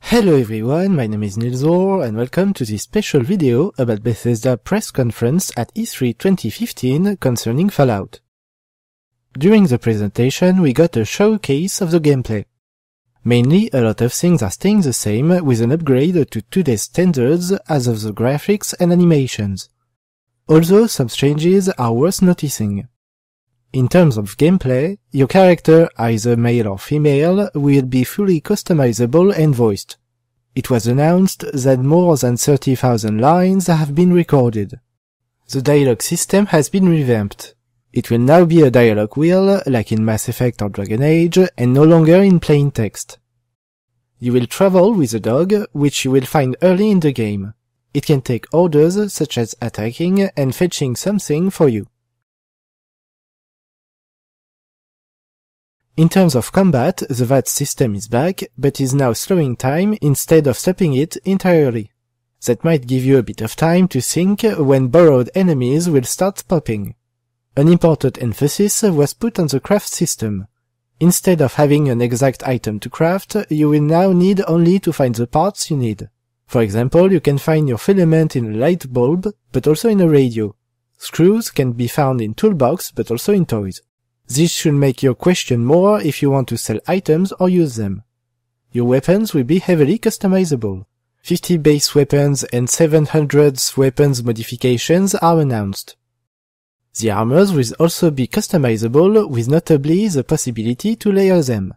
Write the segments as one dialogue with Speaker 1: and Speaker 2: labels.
Speaker 1: Hello everyone, my name is Nilsor and welcome to this special video about Bethesda press conference at E3 2015 concerning Fallout. During the presentation we got a showcase of the gameplay. Mainly a lot of things are staying the same with an upgrade to today's standards as of the graphics and animations. Although some changes are worth noticing. In terms of gameplay, your character, either male or female, will be fully customizable and voiced. It was announced that more than 30,000 lines have been recorded. The dialogue system has been revamped. It will now be a dialogue wheel, like in Mass Effect or Dragon Age, and no longer in plain text. You will travel with a dog, which you will find early in the game. It can take orders such as attacking and fetching something for you. In terms of combat, the VATS system is back, but is now slowing time instead of stopping it entirely. That might give you a bit of time to think when borrowed enemies will start popping. An important emphasis was put on the craft system. Instead of having an exact item to craft, you will now need only to find the parts you need. For example, you can find your filament in a light bulb, but also in a radio. Screws can be found in toolbox, but also in toys. This should make you question more if you want to sell items or use them. Your weapons will be heavily customizable. 50 base weapons and 700 weapons modifications are announced. The armors will also be customizable, with notably the possibility to layer them.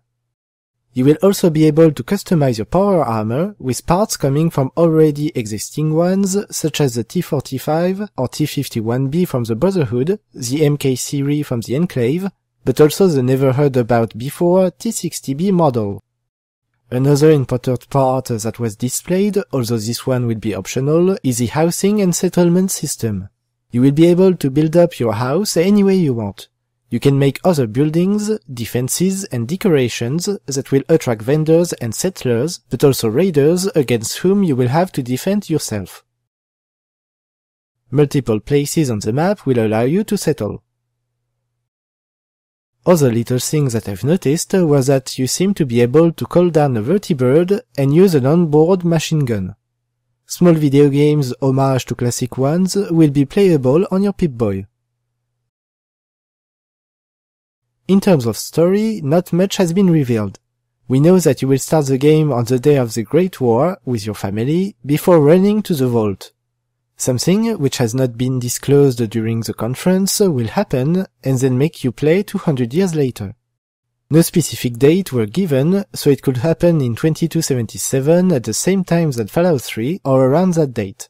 Speaker 1: You will also be able to customize your power armor with parts coming from already existing ones, such as the T-45 or T-51B from the Brotherhood, the MK series from the Enclave, but also the never heard about before T-60B model. Another important part that was displayed, although this one will be optional, is the housing and settlement system. You will be able to build up your house any way you want. You can make other buildings, defenses and decorations that will attract vendors and settlers, but also raiders against whom you will have to defend yourself. Multiple places on the map will allow you to settle. Other little things that I've noticed was that you seem to be able to call down a vertibird and use an onboard machine gun. Small video games homage to classic ones will be playable on your Pip-Boy. In terms of story, not much has been revealed. We know that you will start the game on the day of the Great War with your family before running to the vault. Something which has not been disclosed during the conference will happen and then make you play 200 years later. No specific date were given, so it could happen in 2277 at the same time that Fallout 3 or around that date.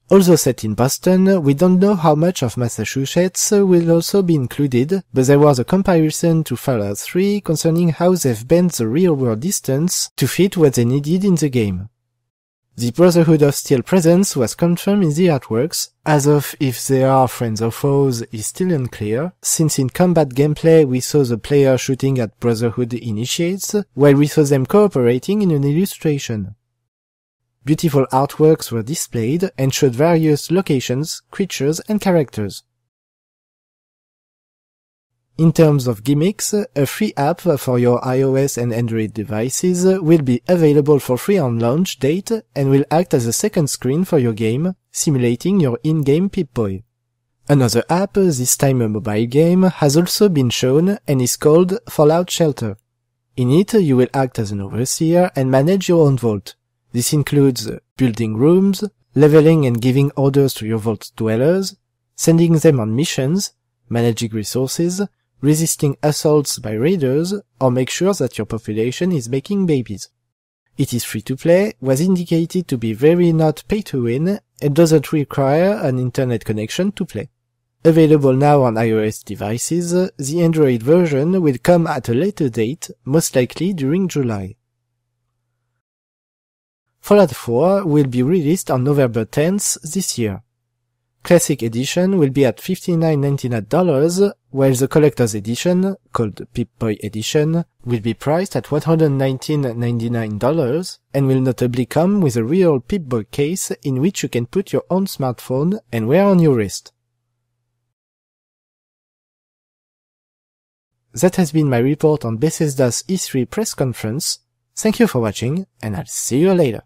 Speaker 1: Although set in Boston, we don't know how much of Massachusetts will also be included, but there was a comparison to Fallout 3 concerning how they've bent the real-world distance to fit what they needed in the game. The Brotherhood of Steel presence was confirmed in the artworks, as of if they are friends or foes is still unclear, since in combat gameplay we saw the player shooting at Brotherhood initiates, while we saw them cooperating in an illustration. Beautiful artworks were displayed and showed various locations, creatures and characters. In terms of gimmicks, a free app for your iOS and Android devices will be available for free on launch date and will act as a second screen for your game, simulating your in-game Pip-Boy. Another app, this time a mobile game, has also been shown and is called Fallout Shelter. In it, you will act as an overseer and manage your own vault. This includes building rooms, leveling and giving orders to your vault dwellers, sending them on missions, managing resources, resisting assaults by raiders, or make sure that your population is making babies. It is free to play, was indicated to be very not pay to win, and doesn't require an internet connection to play. Available now on iOS devices, the Android version will come at a later date, most likely during July. Fallout 4 will be released on November 10th this year. Classic Edition will be at $59.99, while the Collector's Edition, called Pip-Boy Edition, will be priced at $119.99 and will notably come with a real Pip-Boy case in which you can put your own smartphone and wear on your wrist. That has been my report on Bethesda's E3 press conference. Thank you for watching, and I'll see you later.